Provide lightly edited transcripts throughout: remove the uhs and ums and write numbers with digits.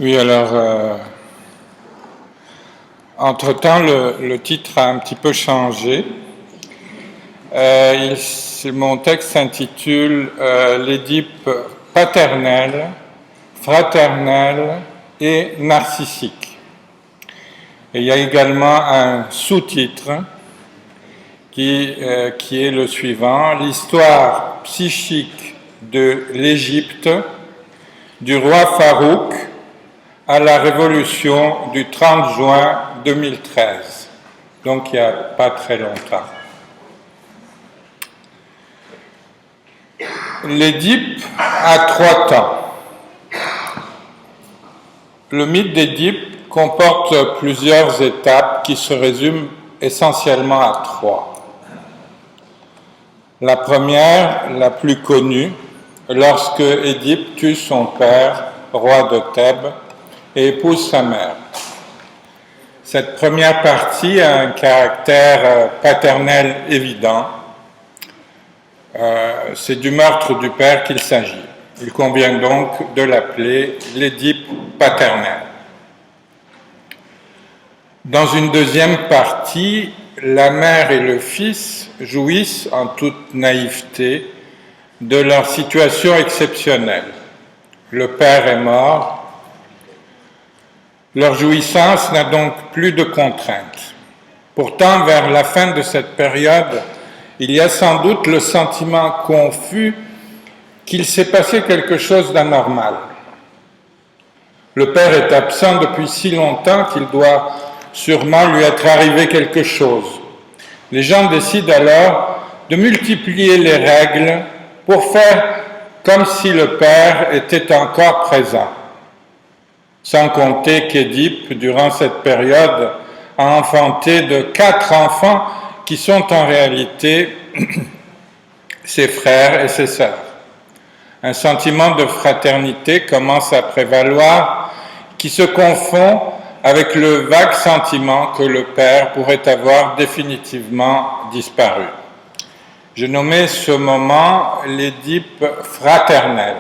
Oui, alors, entre-temps, le titre a un petit peu changé. Mon texte s'intitule l'Édipe paternel, fraternel et narcissique. Et il y a également un sous-titre qui est le suivant: l'histoire psychique de l'Égypte, du roi Farouk à la révolution du 30 juin 2013, donc il n'y a pas très longtemps. L'Édipe a 3 temps. Le mythe d'Édipe comporte plusieurs étapes qui se résument essentiellement à 3. La première, la plus connue, lorsque Édipe tue son père, roi de Thèbes, et épouse sa mère. Cette première partie a un caractère paternel évident. C'est du meurtre du père qu'il s'agit. Il convient donc de l'appeler l'Édipe paternel. Dans une deuxième partie, la mère et le fils jouissent en toute naïveté de leur situation exceptionnelle. Le père est mort. Leur jouissance n'a donc plus de contraintes. Pourtant, vers la fin de cette période, il y a sans doute le sentiment confus qu'il s'est passé quelque chose d'anormal. Le père est absent depuis si longtemps qu'il doit sûrement lui être arrivé quelque chose. Les gens décident alors de multiplier les règles pour faire comme si le père était encore présent. Sans compter qu'Édipe, durant cette période, a enfanté de 4 enfants qui sont en réalité ses frères et ses sœurs. Un sentiment de fraternité commence à prévaloir qui se confond avec le vague sentiment que le père pourrait avoir définitivement disparu. J'ai nommé ce moment l'Édipe fraternel.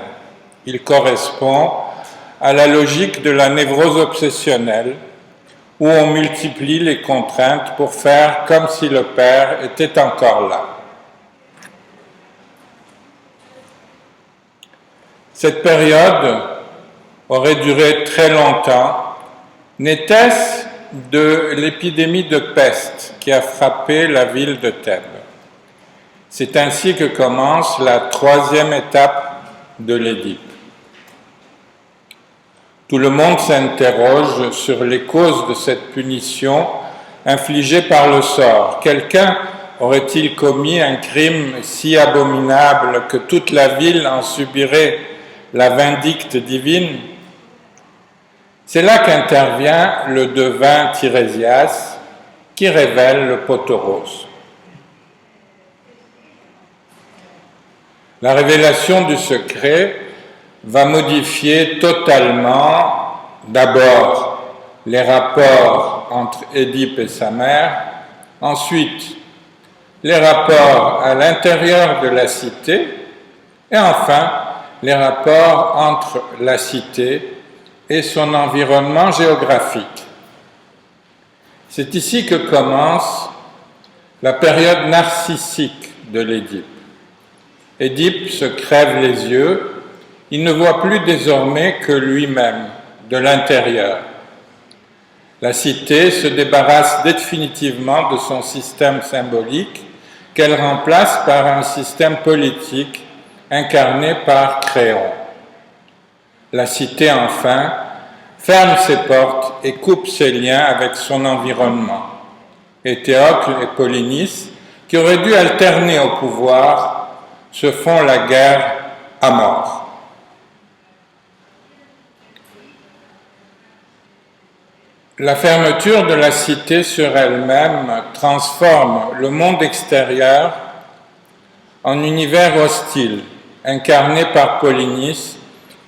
Il correspond à la logique de la névrose obsessionnelle, où on multiplie les contraintes pour faire comme si le père était encore là. Cette période aurait duré très longtemps. N'était-ce de l'épidémie de peste qui a frappé la ville de Thèbes? C'est ainsi que commence la 3e étape de l'Édipe. Tout le monde s'interroge sur les causes de cette punition infligée par le sort. Quelqu'un aurait-il commis un crime si abominable que toute la ville en subirait la vindicte divine? C'est là qu'intervient le devin Tirésias qui révèle le pot rose. La révélation du secret va modifier totalement d'abord les rapports entre Édipe et sa mère, ensuite les rapports à l'intérieur de la cité et enfin les rapports entre la cité et son environnement géographique. C'est ici que commence la période narcissique de l'Édipe. Édipe se crève les yeux. Il ne voit plus désormais que lui-même, de l'intérieur. La cité se débarrasse définitivement de son système symbolique qu'elle remplace par un système politique incarné par Créon. La cité, enfin, ferme ses portes et coupe ses liens avec son environnement. Et Théocle et Polynice, qui auraient dû alterner au pouvoir, se font la guerre à mort. La fermeture de la cité sur elle-même transforme le monde extérieur en univers hostile, incarné par Polynice,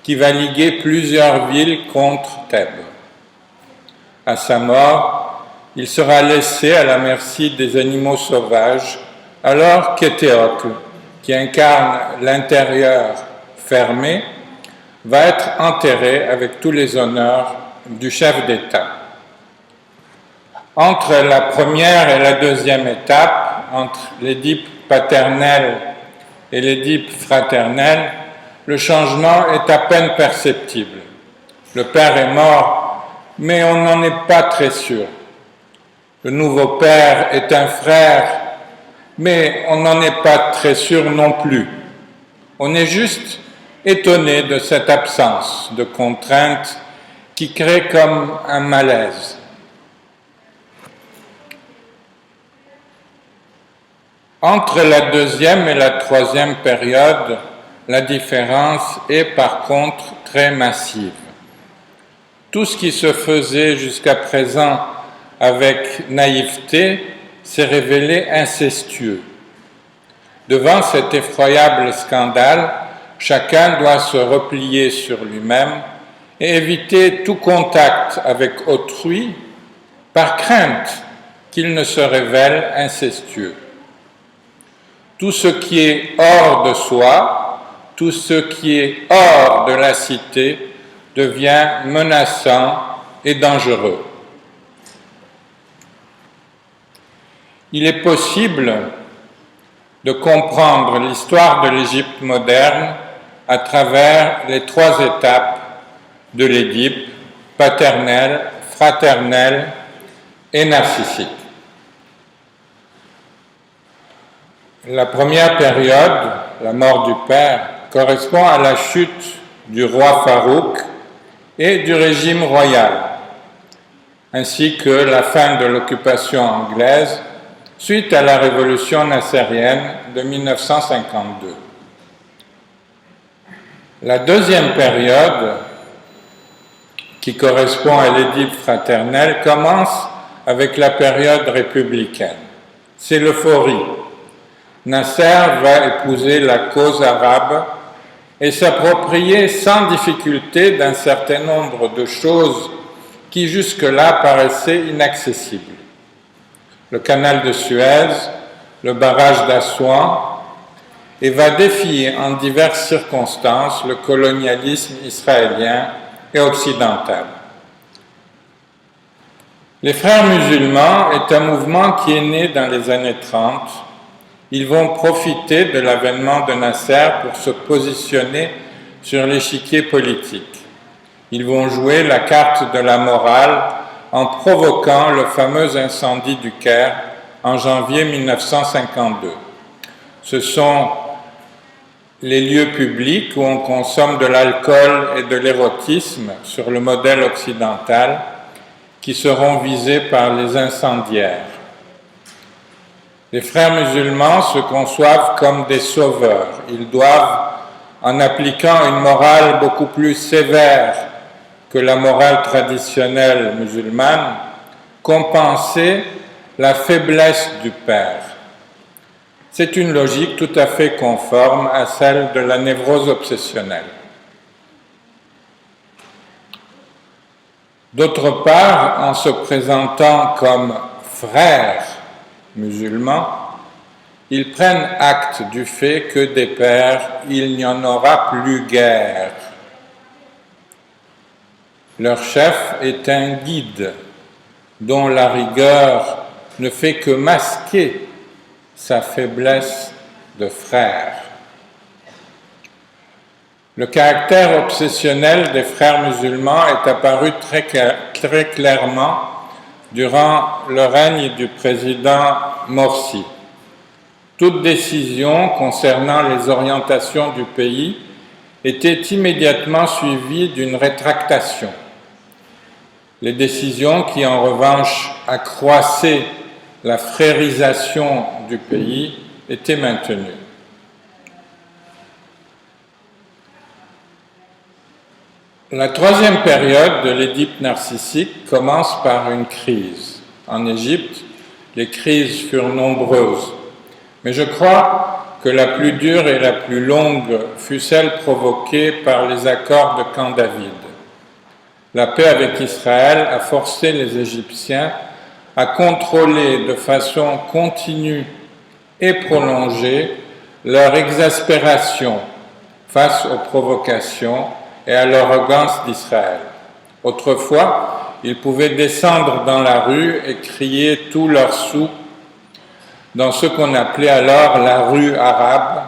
qui va liguer plusieurs villes contre Thèbes. À sa mort, il sera laissé à la merci des animaux sauvages, alors qu'Éthéocle, qui incarne l'intérieur fermé, va être enterré avec tous les honneurs du chef d'État. Entre la première et la deuxième étape, entre l'Édipe paternel et l'Édipe fraternel, le changement est à peine perceptible. Le père est mort, mais on n'en est pas très sûr. Le nouveau père est un frère, mais on n'en est pas très sûr non plus. On est juste étonné de cette absence de contrainte qui crée comme un malaise. Entre la deuxième et la troisième période, la différence est par contre très massive. Tout ce qui se faisait jusqu'à présent avec naïveté s'est révélé incestueux. Devant cet effroyable scandale, chacun doit se replier sur lui-même et éviter tout contact avec autrui par crainte qu'il ne se révèle incestueux. Tout ce qui est hors de soi, tout ce qui est hors de la cité devient menaçant et dangereux. Il est possible de comprendre l'histoire de l'Égypte moderne à travers les trois étapes de l'Édipe, paternelle, fraternelle et narcissique. La première période, la mort du père, correspond à la chute du roi Farouk et du régime royal, ainsi que la fin de l'occupation anglaise suite à la révolution nassérienne de 1952. La deuxième période, qui correspond à l'Édipe fraternel, commence avec la période républicaine. C'est l'euphorie. Nasser va épouser la cause arabe et s'approprier sans difficulté d'un certain nombre de choses qui jusque-là paraissaient inaccessibles. Le canal de Suez, le barrage d'Assouan, et va défier en diverses circonstances le colonialisme israélien et occidental. Les Frères musulmans est un mouvement qui est né dans les années 30. Ils vont profiter de l'avènement de Nasser pour se positionner sur l'échiquier politique. Ils vont jouer la carte de la morale en provoquant le fameux incendie du Caire en janvier 1952. Ce sont les lieux publics où on consomme de l'alcool et de l'érotisme sur le modèle occidental qui seront visés par les incendiaires. Les frères musulmans se conçoivent comme des sauveurs. Ils doivent, en appliquant une morale beaucoup plus sévère que la morale traditionnelle musulmane, compenser la faiblesse du père. C'est une logique tout à fait conforme à celle de la névrose obsessionnelle. D'autre part, en se présentant comme frères musulmans, ils prennent acte du fait que des pères, il n'y en aura plus guère. Leur chef est un guide dont la rigueur ne fait que masquer sa faiblesse de frère. Le caractère obsessionnel des frères musulmans est apparu très clairement durant le règne du président Morsi. Toute décision concernant les orientations du pays était immédiatement suivie d'une rétractation. Les décisions qui, en revanche, accroissaient la frérisation du pays étaient maintenues. La troisième période de l'Édipe narcissique commence par une crise. En Égypte, les crises furent nombreuses, mais je crois que la plus dure et la plus longue fut celle provoquée par les accords de Camp David. La paix avec Israël a forcé les Égyptiens à contrôler de façon continue et prolongée leur exaspération face aux provocations et à l'arrogance d'Israël. Autrefois, ils pouvaient descendre dans la rue et crier tous leurs sous dans ce qu'on appelait alors la rue arabe,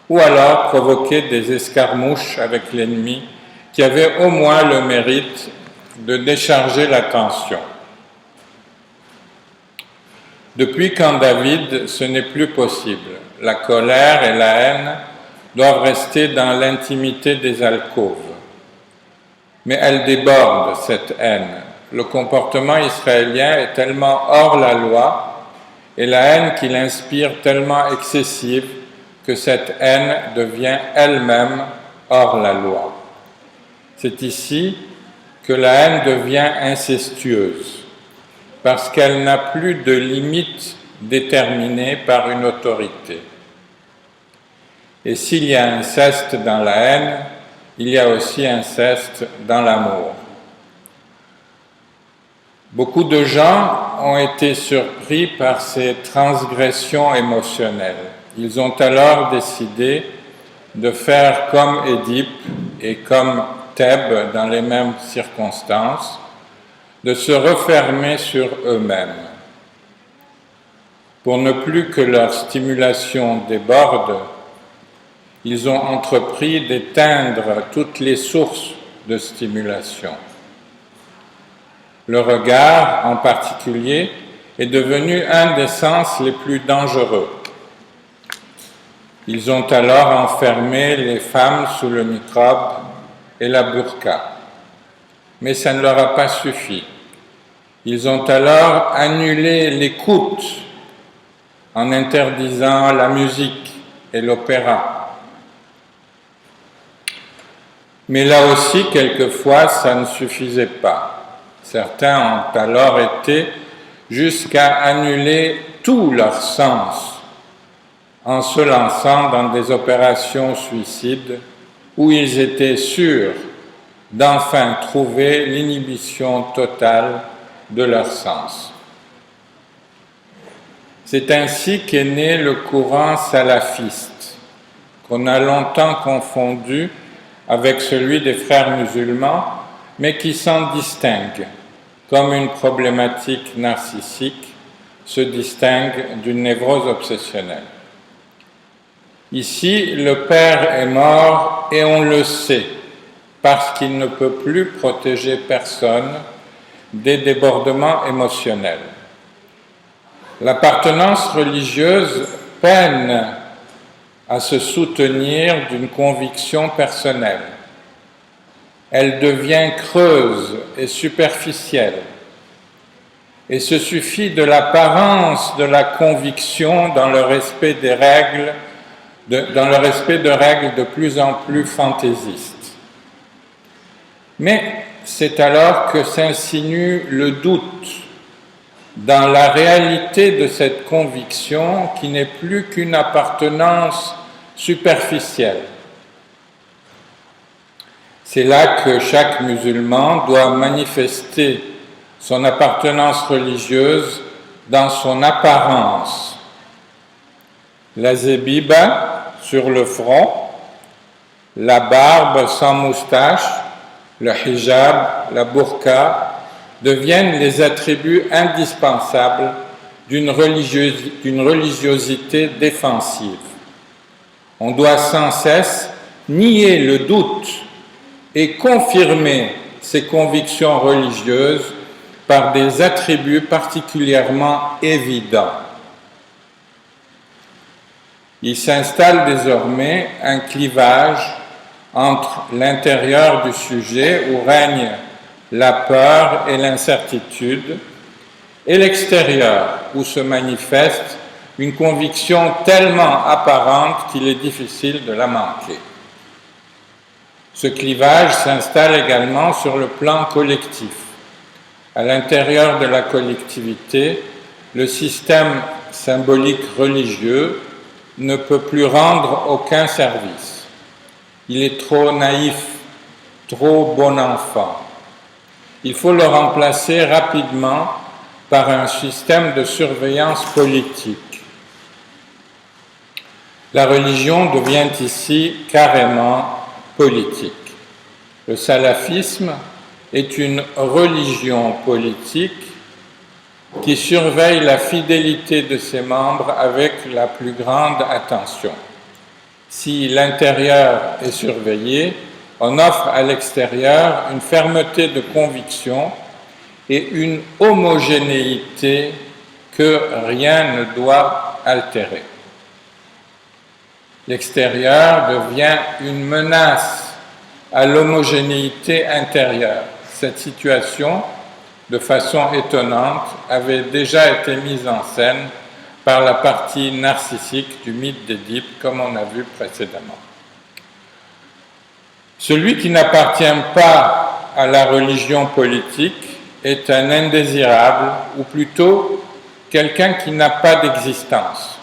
ou alors provoquer des escarmouches avec l'ennemi qui avaient au moins le mérite de décharger la tension. Depuis quand David, ce n'est plus possible. La colère et la haine doivent rester dans l'intimité des alcôves. Mais elle déborde, cette haine. Le comportement israélien est tellement hors la loi et la haine qu'il inspire tellement excessive que cette haine devient elle-même hors la loi. C'est ici que la haine devient incestueuse, parce qu'elle n'a plus de limite déterminée par une autorité. Et s'il y a inceste dans la haine, il y a aussi inceste dans l'amour. Beaucoup de gens ont été surpris par ces transgressions émotionnelles. Ils ont alors décidé de faire comme Édipe et comme Thèbes dans les mêmes circonstances, de se refermer sur eux-mêmes. Pour ne plus que leur stimulation déborde, ils ont entrepris d'éteindre toutes les sources de stimulation. Le regard, en particulier, est devenu un des sens les plus dangereux. Ils ont alors enfermé les femmes sous le niqab et la burqa. Mais ça ne leur a pas suffi. Ils ont alors annulé l'écoute en interdisant la musique et l'opéra. Mais là aussi, quelquefois, ça ne suffisait pas. Certains ont alors été jusqu'à annuler tout leur sens en se lançant dans des opérations suicides où ils étaient sûrs d'enfin trouver l'inhibition totale de leur sens. C'est ainsi qu'est né le courant salafiste, qu'on a longtemps confondu avec celui des frères musulmans, mais qui s'en distingue, comme une problématique narcissique se distingue d'une névrose obsessionnelle. Ici, le père est mort et on le sait, parce qu'il ne peut plus protéger personne des débordements émotionnels. L'appartenance religieuse peine à se soutenir d'une conviction personnelle. Elle devient creuse et superficielle et se suffit de l'apparence de la conviction dans le respect des règles, de règles de plus en plus fantaisistes. Mais c'est alors que s'insinue le doute dans la réalité de cette conviction qui n'est plus qu'une appartenance superficielle. C'est là que chaque musulman doit manifester son appartenance religieuse dans son apparence. La zébiba sur le front, la barbe sans moustache, le hijab, la burqa deviennent les attributs indispensables d'une religiosité défensive. On doit sans cesse nier le doute et confirmer ses convictions religieuses par des attributs particulièrement évidents. Il s'installe désormais un clivage entre l'intérieur du sujet où règne la peur et l'incertitude, et l'extérieur où se manifeste une conviction tellement apparente qu'il est difficile de la manquer. Ce clivage s'installe également sur le plan collectif. À l'intérieur de la collectivité, le système symbolique religieux ne peut plus rendre aucun service. Il est trop naïf, trop bon enfant. Il faut le remplacer rapidement par un système de surveillance politique. La religion devient ici carrément politique. Le salafisme est une religion politique qui surveille la fidélité de ses membres avec la plus grande attention. Si l'intérieur est surveillé, on offre à l'extérieur une fermeté de conviction et une homogénéité que rien ne doit altérer. L'extérieur devient une menace à l'homogénéité intérieure. Cette situation, de façon étonnante, avait déjà été mise en scène par la partie narcissique du mythe d'Édipe, comme on a vu précédemment. Celui qui n'appartient pas à la religion politique est un indésirable, ou plutôt quelqu'un qui n'a pas d'existence.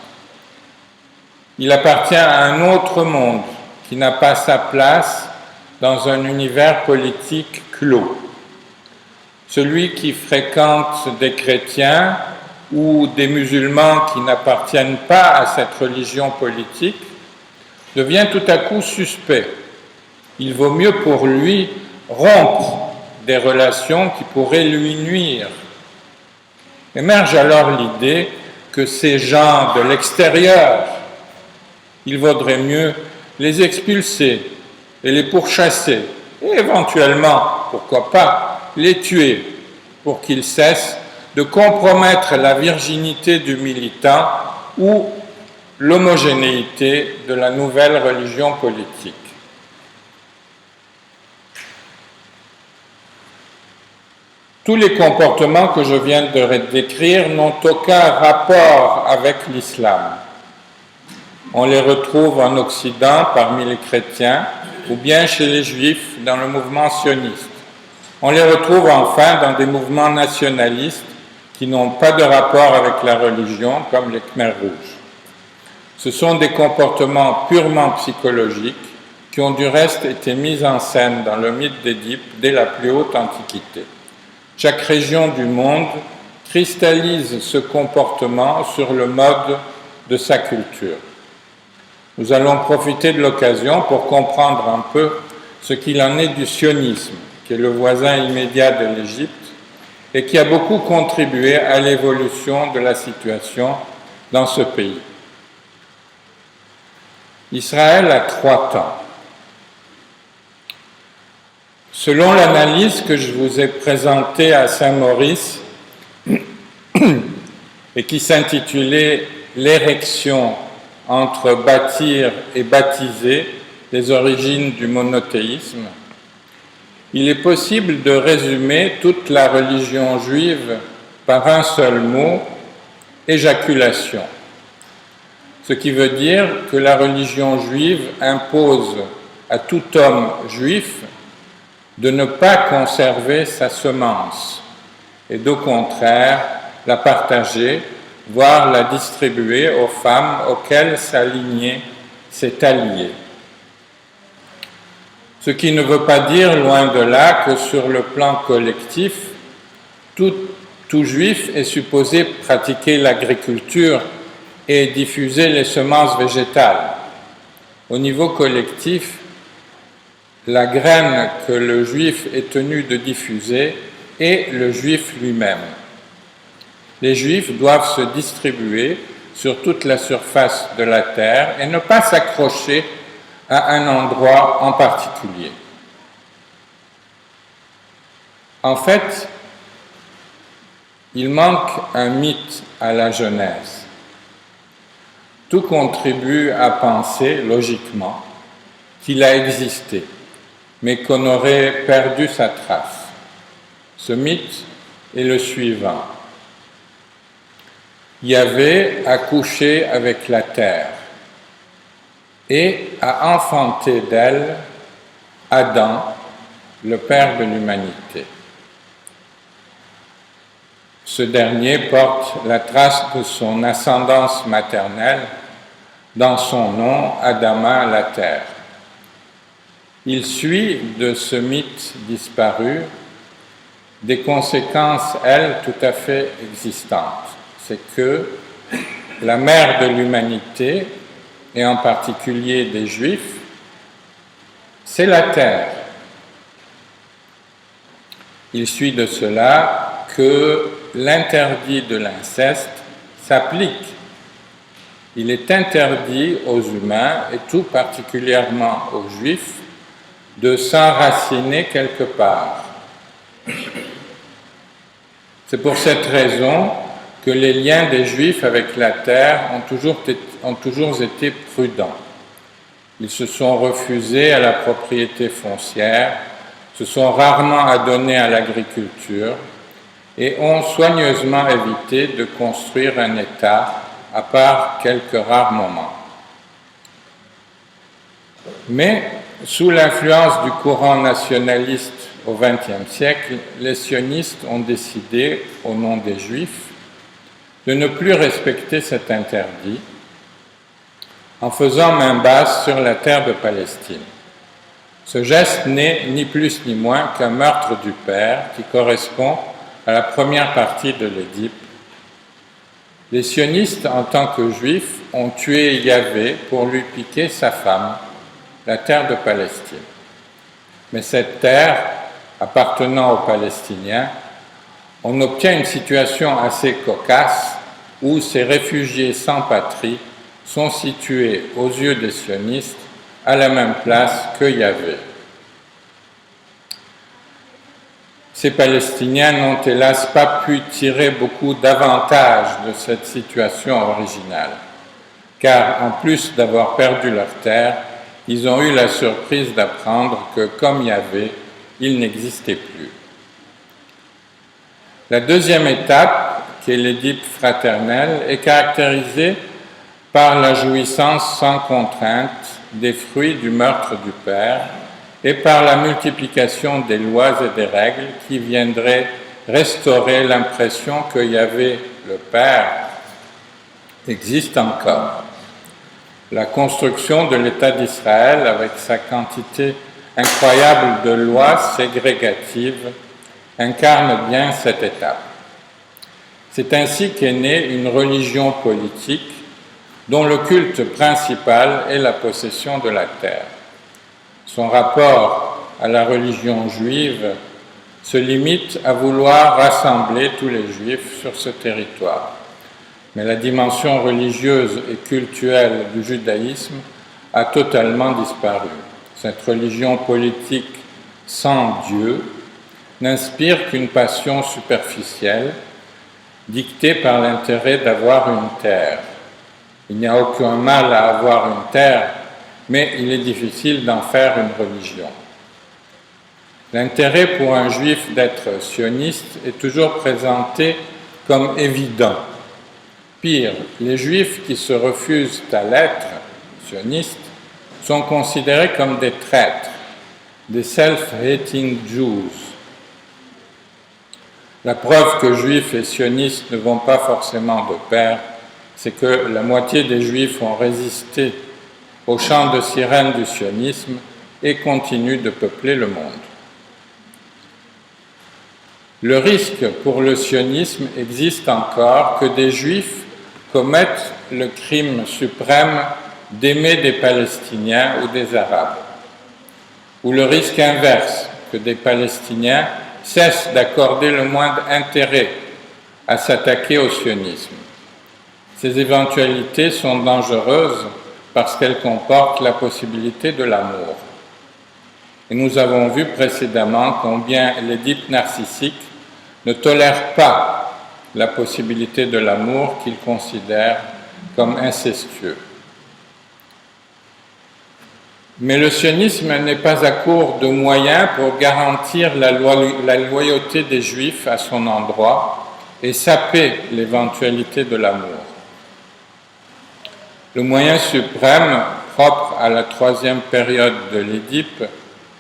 Il appartient à un autre monde qui n'a pas sa place dans un univers politique clos. Celui qui fréquente des chrétiens ou des musulmans qui n'appartiennent pas à cette religion politique devient tout à coup suspect. Il vaut mieux pour lui rompre des relations qui pourraient lui nuire. Émerge alors l'idée que ces gens de l'extérieur, il vaudrait mieux les expulser et les pourchasser, et éventuellement, pourquoi pas, les tuer pour qu'ils cessent de compromettre la virginité du militant ou l'homogénéité de la nouvelle religion politique. Tous les comportements que je viens de décrire n'ont aucun rapport avec l'islam. On les retrouve en Occident parmi les chrétiens ou bien chez les juifs dans le mouvement sioniste. On les retrouve enfin dans des mouvements nationalistes qui n'ont pas de rapport avec la religion, comme les Khmers rouges. Ce sont des comportements purement psychologiques qui ont du reste été mis en scène dans le mythe d'Édipe dès la plus haute Antiquité. Chaque région du monde cristallise ce comportement sur le mode de sa culture. Nous allons profiter de l'occasion pour comprendre un peu ce qu'il en est du sionisme, qui est le voisin immédiat de l'Égypte et qui a beaucoup contribué à l'évolution de la situation dans ce pays. Israël a 3 temps. Selon l'analyse que je vous ai présentée à Saint-Maurice et qui s'intitulait « L'érection entre bâtir et baptiser, les origines du monothéisme », il est possible de résumer toute la religion juive par un seul mot, éjaculation. Ce qui veut dire que la religion juive impose à tout homme juif de ne pas conserver sa semence et d'au contraire la partager, voire la distribuer aux femmes auxquelles sa lignée s'est alliée. Ce qui ne veut pas dire, loin de là, que sur le plan collectif, tout juif est supposé pratiquer l'agriculture et diffuser les semences végétales. Au niveau collectif, la graine que le juif est tenu de diffuser est le juif lui-même. Les juifs doivent se distribuer sur toute la surface de la terre et ne pas s'accrocher à un endroit en particulier. En fait, il manque un mythe à la Genèse. Tout contribue à penser, logiquement, qu'il a existé, mais qu'on aurait perdu sa trace. Ce mythe est le suivant. Yahvé a couché avec la terre et a enfanté d'elle Adam, le père de l'humanité. Ce dernier porte la trace de son ascendance maternelle dans son nom, Adama, la terre. Il suit de ce mythe disparu des conséquences, elles, tout à fait existantes. C'est que la mère de l'humanité, et en particulier des Juifs, c'est la terre. Il suit de cela que l'interdit de l'inceste s'applique. Il est interdit aux humains, et tout particulièrement aux juifs, de s'enraciner quelque part. C'est pour cette raison que les liens des Juifs avec la terre ont toujours été prudents. Ils se sont refusés à la propriété foncière, se sont rarement adonnés à l'agriculture et ont soigneusement évité de construire un État à part quelques rares moments. Mais sous l'influence du courant nationaliste au XXe siècle, les sionistes ont décidé, au nom des Juifs, de ne plus respecter cet interdit en faisant main basse sur la terre de Palestine. Ce geste n'est ni plus ni moins qu'un meurtre du père qui correspond à la première partie de l'Édipe. Les sionistes, en tant que juifs, ont tué Yahvé pour lui piquer sa femme, la terre de Palestine. Mais cette terre, appartenant aux Palestiniens, on obtient une situation assez cocasse où ces réfugiés sans patrie sont situés aux yeux des sionistes à la même place que Yahvé. Ces Palestiniens n'ont hélas pas pu tirer beaucoup d'avantages de cette situation originale, car en plus d'avoir perdu leur terre, ils ont eu la surprise d'apprendre que, comme Yahvé, il n'existait plus. La deuxième étape, qui est l'Édipe fraternel, est caractérisée par la jouissance sans contrainte des fruits du meurtre du père et par la multiplication des lois et des règles qui viendraient restaurer l'impression que Yahvé, le Père, existe encore. La construction de l'État d'Israël, avec sa quantité incroyable de lois ségrégatives, incarne bien cette étape. C'est ainsi qu'est née une religion politique dont le culte principal est la possession de la terre. Son rapport à la religion juive se limite à vouloir rassembler tous les juifs sur ce territoire. Mais la dimension religieuse et cultuelle du judaïsme a totalement disparu. Cette religion politique sans Dieu n'inspire qu'une passion superficielle, dictée par l'intérêt d'avoir une terre. Il n'y a aucun mal à avoir une terre, mais il est difficile d'en faire une religion. L'intérêt pour un juif d'être sioniste est toujours présenté comme évident. Pire, les juifs qui se refusent à l'être sionistes sont considérés comme des traîtres, des self-hating Jews. La preuve que juifs et sionistes ne vont pas forcément de pair, c'est que la moitié des juifs ont résisté au chant de sirène du sionisme et continuent de peupler le monde. Le risque pour le sionisme existe encore que des juifs commettent le crime suprême d'aimer des Palestiniens ou des Arabes, ou le risque inverse, que des Palestiniens cessent d'accorder le moindre intérêt à s'attaquer au sionisme. Ces éventualités sont dangereuses parce qu'elles comportent la possibilité de l'amour. Et nous avons vu précédemment combien l'Édipe narcissique ne tolère pas la possibilité de l'amour qu'il considère comme incestueux. Mais le sionisme n'est pas à court de moyens pour garantir la loyauté des Juifs à son endroit et saper l'éventualité de l'amour. Le moyen suprême, propre à la troisième période de l'Édipe,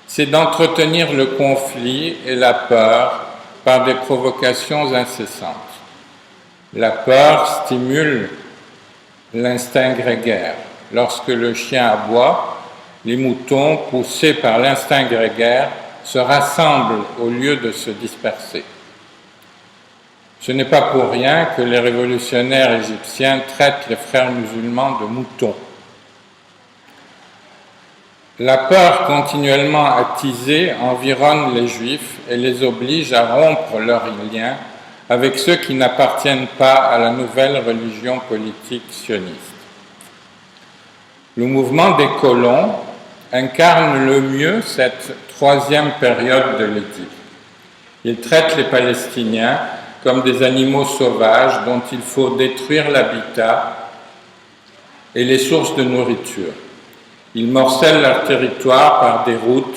c'est d'entretenir le conflit et la peur par des provocations incessantes. La peur stimule l'instinct grégaire. Lorsque le chien aboie, les moutons, poussés par l'instinct grégaire, se rassemblent au lieu de se disperser. Ce n'est pas pour rien que les révolutionnaires égyptiens traitent les frères musulmans de moutons. La peur continuellement attisée environne les Juifs et les oblige à rompre leurs liens avec ceux qui n'appartiennent pas à la nouvelle religion politique sioniste. Le mouvement des colons incarne le mieux cette troisième période de l'Édipe. Il traite les Palestiniens comme des animaux sauvages dont il faut détruire l'habitat et les sources de nourriture. Ils morcellent leur territoire par des routes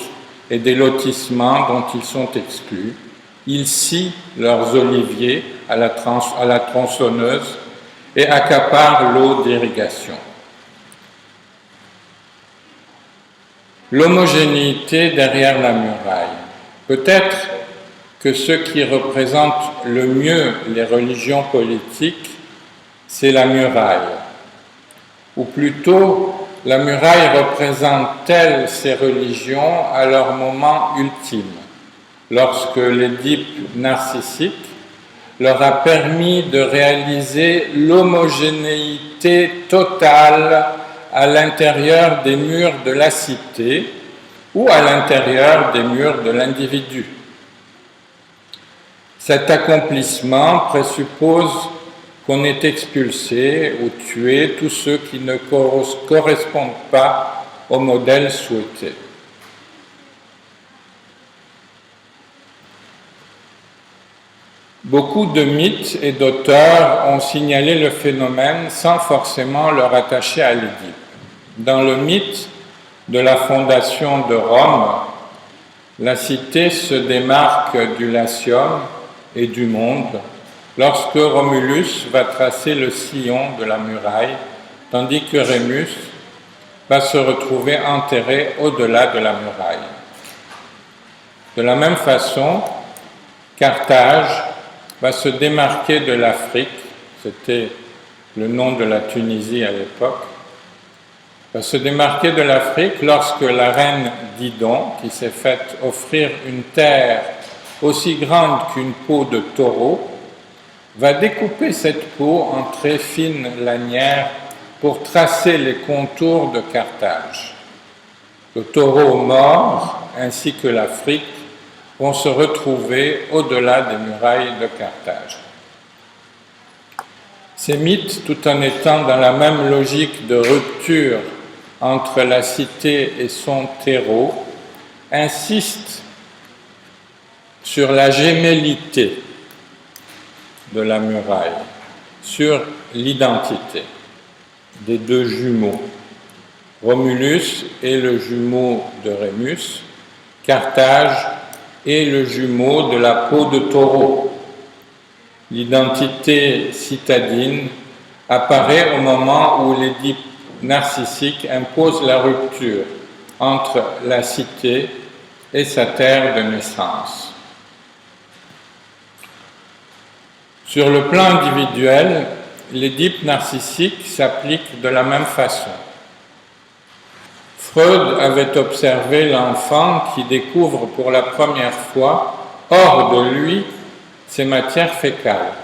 et des lotissements dont ils sont exclus. Ils scient leurs oliviers à la tronçonneuse et accaparent l'eau d'irrigation. L'homogénéité derrière la muraille. Peut-être que ce qui représente le mieux les religions politiques, c'est la muraille. Ou plutôt, la muraille représente-t-elle ces religions à leur moment ultime, lorsque l'Édipe narcissique leur a permis de réaliser l'homogénéité totale à l'intérieur des murs de la cité ou à l'intérieur des murs de l'individu. Cet accomplissement présuppose qu'on ait expulsé ou tué tous ceux qui ne correspondent pas au modèle souhaité. Beaucoup de mythes et d'auteurs ont signalé le phénomène sans forcément le rattacher à l'Édipe. Dans le mythe de la fondation de Rome, la cité se démarque du Latium et du monde lorsque Romulus va tracer le sillon de la muraille, tandis que Rémus va se retrouver enterré au-delà de la muraille. De la même façon, Carthage va se démarquer de l'Afrique, c'était le nom de la Tunisie à l'époque, va se démarquer de l'Afrique lorsque la reine Didon, qui s'est faite offrir une terre aussi grande qu'une peau de taureau, va découper cette peau en très fines lanières pour tracer les contours de Carthage. Le taureau mort, ainsi que l'Afrique, vont se retrouver au-delà des murailles de Carthage. Ces mythes, tout en étant dans la même logique de rupture entre la cité et son terreau, insistent sur la gémellité de la muraille, sur l'identité des deux jumeaux. Romulus est le jumeau de Rémus, Carthage est le jumeau de la peau de taureau. L'identité citadine apparaît au moment où l'Édipe narcissique impose la rupture entre la cité et sa terre de naissance. Sur le plan individuel, l'Édipe narcissique s'applique de la même façon. Freud avait observé l'enfant qui découvre pour la première fois, hors de lui, ses matières fécales.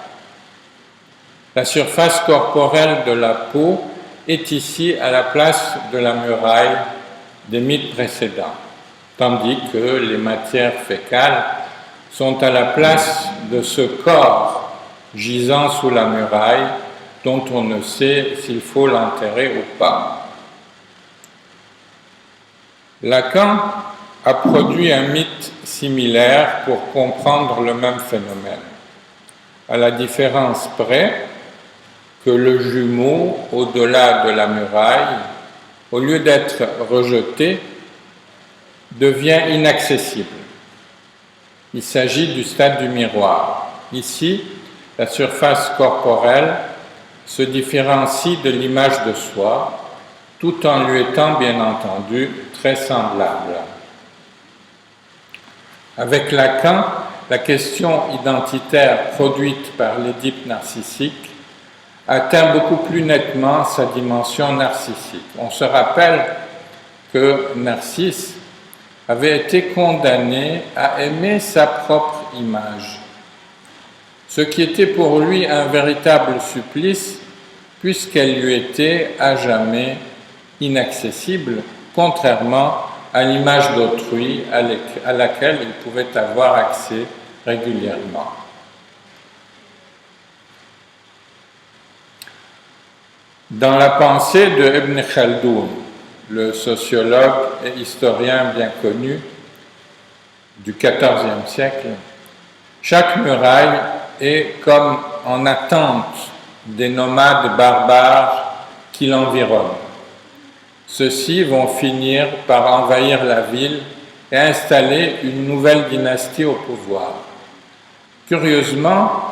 La surface corporelle de la peau est ici à la place de la muraille des mythes précédents, tandis que les matières fécales sont à la place de ce corps gisant sous la muraille dont on ne sait s'il faut l'enterrer ou pas. Lacan a produit un mythe similaire pour comprendre le même phénomène, à la différence près que le jumeau au-delà de la muraille, au lieu d'être rejeté, devient inaccessible. Il s'agit du stade du miroir. Ici, la surface corporelle se différencie de l'image de soi, tout en lui étant bien entendu très semblable. Avec Lacan, la question identitaire produite par l'Édipe narcissique atteint beaucoup plus nettement sa dimension narcissique. On se rappelle que Narcisse avait été condamné à aimer sa propre image, ce qui était pour lui un véritable supplice puisqu'elle lui était à jamais inaccessible contrairement à l'image d'autrui à laquelle il pouvait avoir accès régulièrement. Dans la pensée de Ibn Khaldoun, le sociologue et historien bien connu du XIVe siècle, chaque muraille est comme en attente des nomades barbares qui l'environnent. Ceux-ci vont finir par envahir la ville et installer une nouvelle dynastie au pouvoir. Curieusement,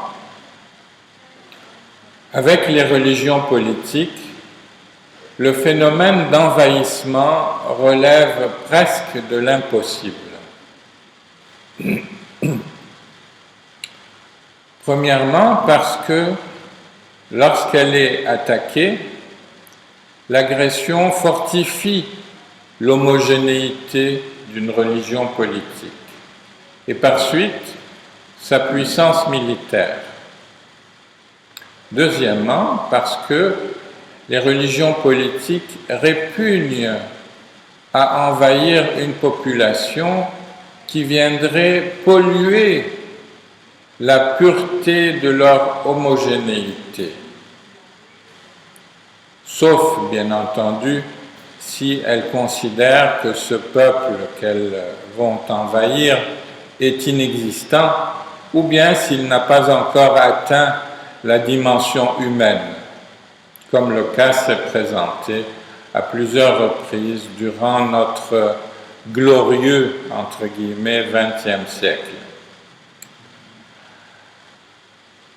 avec les religions politiques, le phénomène d'envahissement relève presque de l'impossible. Premièrement, parce que lorsqu'elle est attaquée, l'agression fortifie l'homogénéité d'une religion politique et par suite sa puissance militaire. Deuxièmement, parce que les religions politiques répugnent à envahir une population qui viendrait polluer la pureté de leur homogénéité. Sauf, bien entendu, si elles considèrent que ce peuple qu'elles vont envahir est inexistant, ou bien s'il n'a pas encore atteint la dimension humaine, comme le cas s'est présenté à plusieurs reprises durant notre glorieux, entre guillemets, XXe siècle.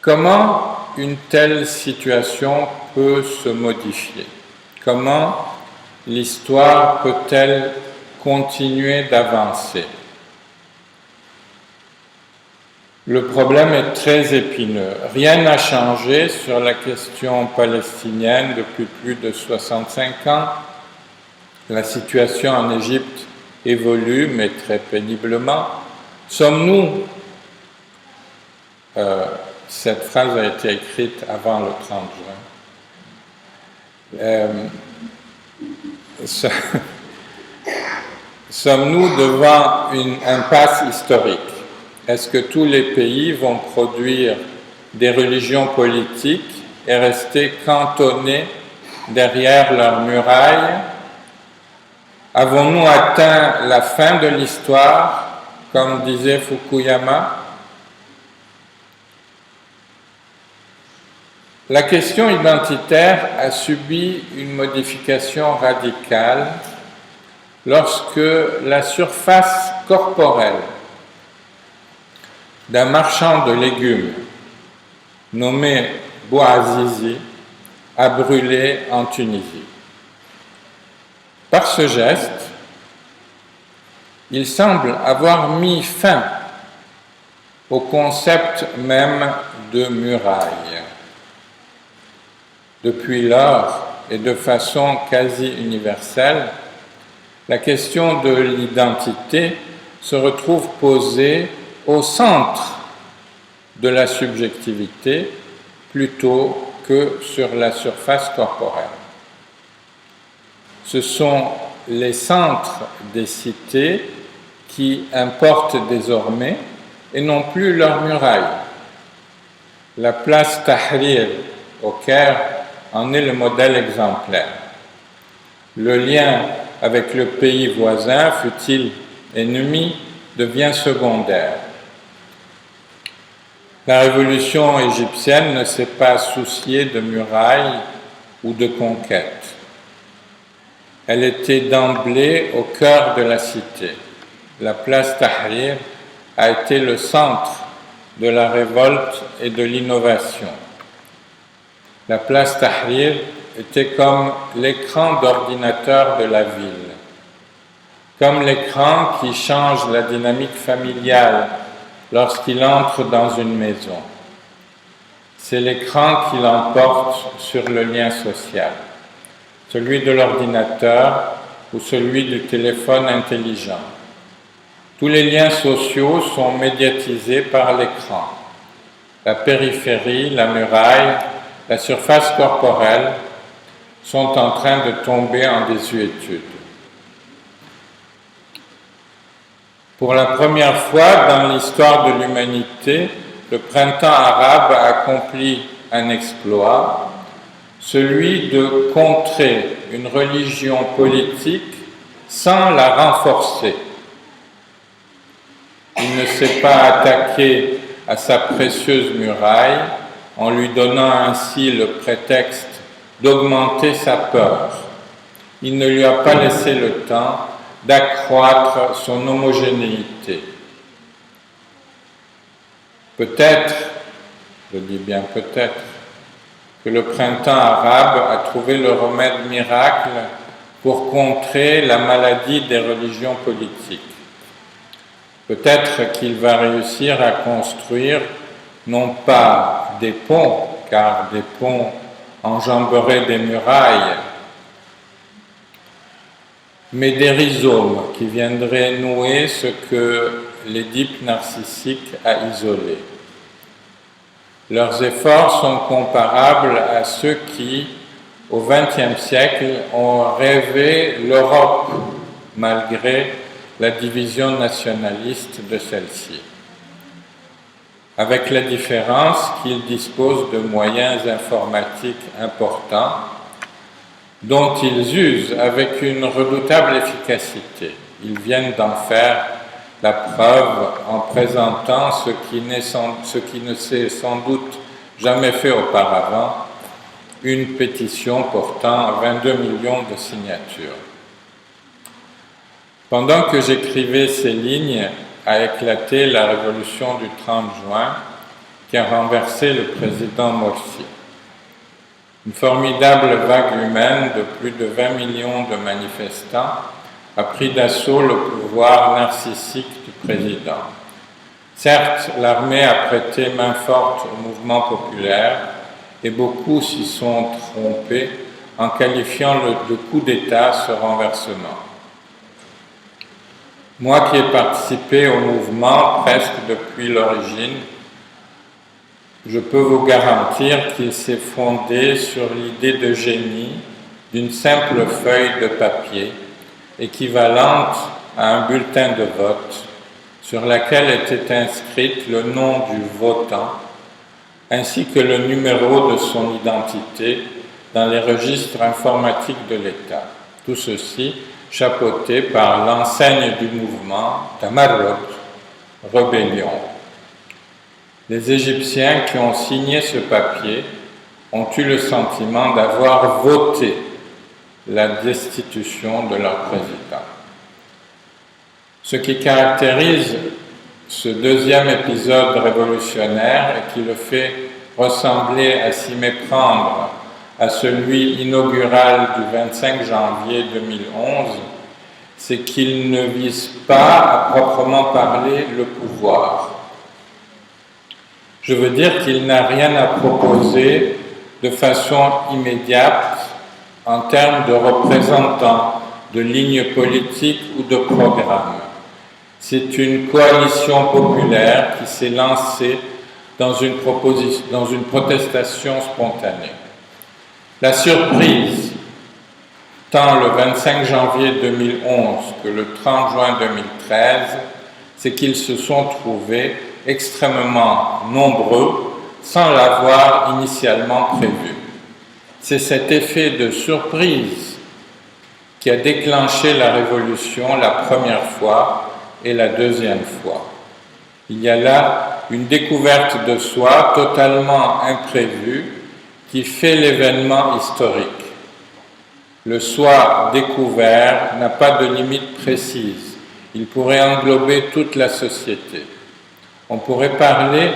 Comment une telle situation peut se modifier? Comment l'histoire peut-elle continuer d'avancer? Le problème est très épineux. Rien n'a changé sur la question palestinienne depuis plus de 65 ans. La situation en Égypte évolue, mais très péniblement. Sommes-nous, cette phrase a été écrite avant le 30 juin, sommes-nous devant une impasse historique? Est-ce que tous les pays vont produire des religions politiques et rester cantonnés derrière leurs murailles? Avons-nous atteint la fin de l'histoire, comme disait Fukuyama? La question identitaire a subi une modification radicale lorsque la surface corporelle d'un marchand de légumes nommé Bouazizi a brûlé en Tunisie. Par ce geste, il semble avoir mis fin au concept même de muraille. Depuis lors, et de façon quasi universelle, la question de l'identité se retrouve posée au centre de la subjectivité plutôt que sur la surface corporelle. Ce sont les centres des cités qui importent désormais et non plus leurs murailles. La place Tahrir au Caire en est le modèle exemplaire. Le lien avec le pays voisin, fût-il ennemi, devient secondaire. La révolution égyptienne ne s'est pas souciée de murailles ou de conquêtes. Elle était d'emblée au cœur de la cité. La place Tahrir a été le centre de la révolte et de l'innovation. La place Tahrir était comme l'écran d'ordinateur de la ville, comme l'écran qui change la dynamique familiale lorsqu'il entre dans une maison. C'est l'écran qui l'emporte sur le lien social, celui de l'ordinateur ou celui du téléphone intelligent. Tous les liens sociaux sont médiatisés par l'écran. La périphérie, la muraille, la surface corporelle sont en train de tomber en désuétude. Pour la première fois dans l'histoire de l'humanité, le printemps arabe a accompli un exploit, celui de contrer une religion politique sans la renforcer. Il ne s'est pas attaqué à sa précieuse muraille en lui donnant ainsi le prétexte d'augmenter sa peur. Il ne lui a pas laissé le temps d'accroître son homogénéité. Peut-être, je dis bien peut-être, que le printemps arabe a trouvé le remède miracle pour contrer la maladie des religions politiques. Peut-être qu'il va réussir à construire non pas des ponts, car des ponts enjamberaient des murailles, mais des rhizomes qui viendraient nouer ce que l'Édipe narcissique a isolé. Leurs efforts sont comparables à ceux qui, au XXe siècle, ont rêvé l'Europe malgré la division nationaliste de celle-ci, avec la différence qu'ils disposent de moyens informatiques importants dont ils usent avec une redoutable efficacité. Ils viennent d'en faire la preuve en présentant ce qui ne s'est sans doute jamais fait auparavant, une pétition portant 22 millions de signatures. Pendant que j'écrivais ces lignes, a éclaté la révolution du 30 juin qui a renversé le président Morsi. Une formidable vague humaine de plus de 20 millions de manifestants a pris d'assaut le pouvoir narcissique du président. Certes, l'armée a prêté main forte au mouvement populaire et beaucoup s'y sont trompés en qualifiant de coup d'État ce renversement. Moi qui ai participé au mouvement presque depuis l'origine, je peux vous garantir qu'il s'est fondé sur l'idée de génie d'une simple feuille de papier équivalente à un bulletin de vote sur laquelle était inscrit le nom du votant ainsi que le numéro de son identité dans les registres informatiques de l'État. Tout ceci chapeauté par l'enseigne du mouvement Tamarrud, rébellion. Les Égyptiens qui ont signé ce papier ont eu le sentiment d'avoir voté la destitution de leur président. Ce qui caractérise ce deuxième épisode révolutionnaire et qui le fait ressembler à s'y méprendre à celui inaugural du 25 janvier 2011, c'est qu'il ne vise pas à proprement parler le pouvoir. Je veux dire qu'il n'a rien à proposer de façon immédiate en termes de représentants, de lignes politiques ou de programmes. C'est une coalition populaire qui s'est lancée dans une protestation spontanée. La surprise, tant le 25 janvier 2011 que le 30 juin 2013, c'est qu'ils se sont trouvés extrêmement nombreux sans l'avoir initialement prévu. C'est cet effet de surprise qui a déclenché la révolution la première fois et la deuxième fois. Il y a là une découverte de soi totalement imprévue qui fait l'événement historique. Le soi découvert n'a pas de limite précise. Il pourrait englober toute la société. On pourrait parler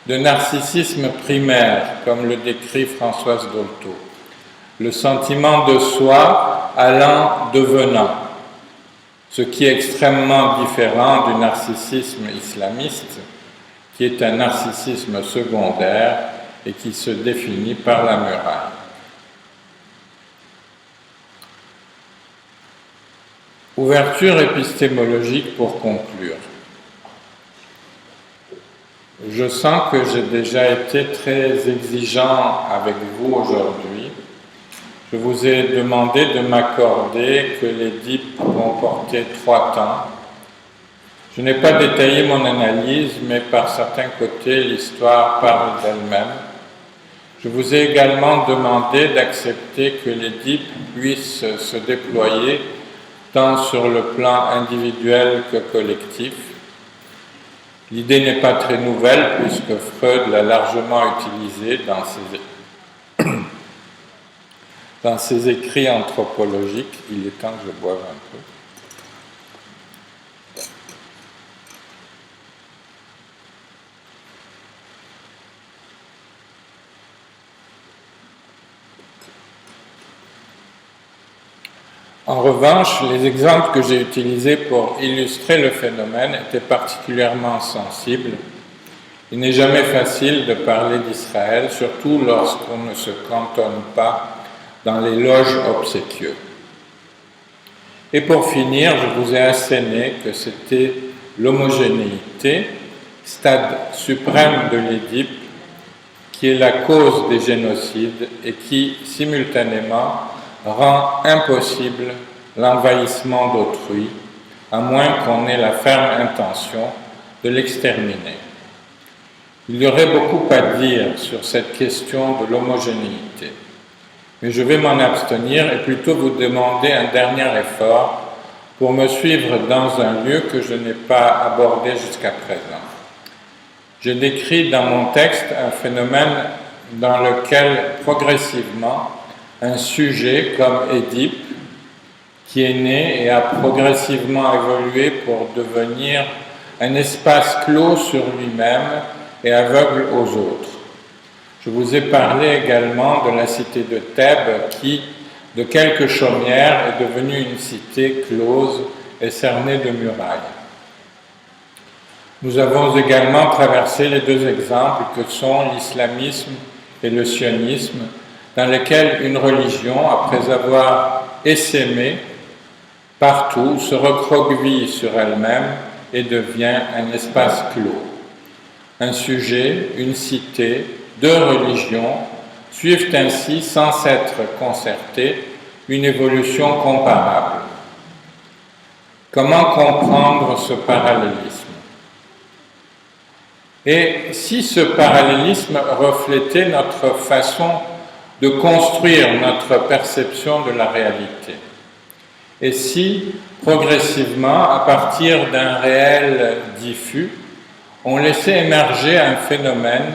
de narcissisme primaire, comme le décrit Françoise Dolto. Le sentiment de soi allant devenant, ce qui est extrêmement différent du narcissisme islamiste, qui est un narcissisme secondaire et qui se définit par la muraille. Ouverture épistémologique pour conclure. Je sens que j'ai déjà été très exigeant avec vous aujourd'hui. Je vous ai demandé de m'accorder que l'Édipe comportait 3 temps Je n'ai pas détaillé mon analyse, mais par certains côtés, l'histoire parle d'elle-même. Je vous ai également demandé d'accepter que l'Édipe puisse se déployer tant sur le plan individuel que collectif. L'idée n'est pas très nouvelle puisque Freud l'a largement utilisée dans ses écrits anthropologiques. Il est temps que je boive un peu. En revanche, les exemples que j'ai utilisés pour illustrer le phénomène étaient particulièrement sensibles. Il n'est jamais facile de parler d'Israël, surtout lorsqu'on ne se cantonne pas dans les loges obséquieux. Et pour finir, je vous ai asséné que c'était l'homogénéité, stade suprême de l'Édipe, qui est la cause des génocides et qui, simultanément, rend impossible l'envahissement d'autrui, à moins qu'on ait la ferme intention de l'exterminer. Il y aurait beaucoup à dire sur cette question de l'homogénéité, mais je vais m'en abstenir et plutôt vous demander un dernier effort pour me suivre dans un lieu que je n'ai pas abordé jusqu'à présent. J'ai décrit dans mon texte un phénomène dans lequel progressivement un sujet comme Édipe, qui est né et a progressivement évolué pour devenir un espace clos sur lui-même et aveugle aux autres. Je vous ai parlé également de la cité de Thèbes qui, de quelques chaumières, est devenue une cité close et cernée de murailles. Nous avons également traversé les deux exemples que sont l'islamisme et le sionisme, dans lesquels une religion, après avoir essaimé partout, se recroqueville sur elle-même et devient un espace clos. Un sujet, une cité, deux religions suivent ainsi, sans s'être concertées, une évolution comparable. Comment comprendre ce parallélisme? Et si ce parallélisme reflétait notre façon de construire notre perception de la réalité? Et si, progressivement, à partir d'un réel diffus, on laissait émerger un phénomène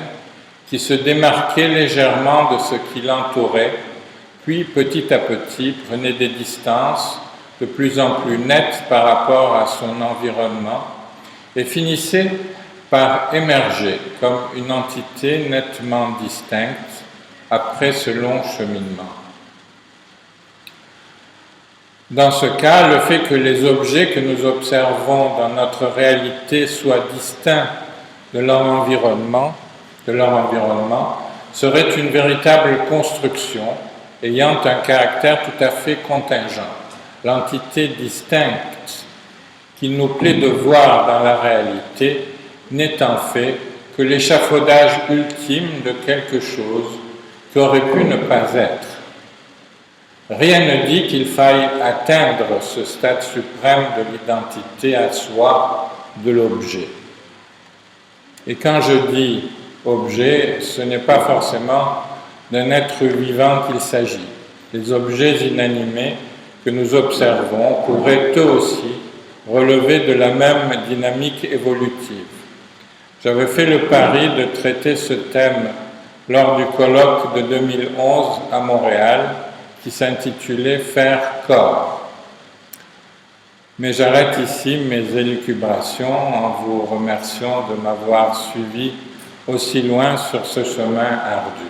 qui se démarquait légèrement de ce qui l'entourait, puis petit à petit prenait des distances de plus en plus nettes par rapport à son environnement et finissait par émerger comme une entité nettement distincte après ce long cheminement. Dans ce cas, le fait que les objets que nous observons dans notre réalité soient distincts de leur environnement serait une véritable construction ayant un caractère tout à fait contingent. L'entité distincte qu'il nous plaît de voir dans la réalité n'est en fait que l'échafaudage ultime de quelque chose qui aurait pu ne pas être. Rien ne dit qu'il faille atteindre ce stade suprême de l'identité à soi de l'objet. Et quand je dis objet, ce n'est pas forcément d'un être vivant qu'il s'agit. Les objets inanimés que nous observons pourraient eux aussi relever de la même dynamique évolutive. J'avais fait le pari de traiter ce thème lors du colloque de 2011 à Montréal, qui s'intitulait « Faire corps ». Mais j'arrête ici mes élucubrations en vous remerciant de m'avoir suivi aussi loin sur ce chemin ardu.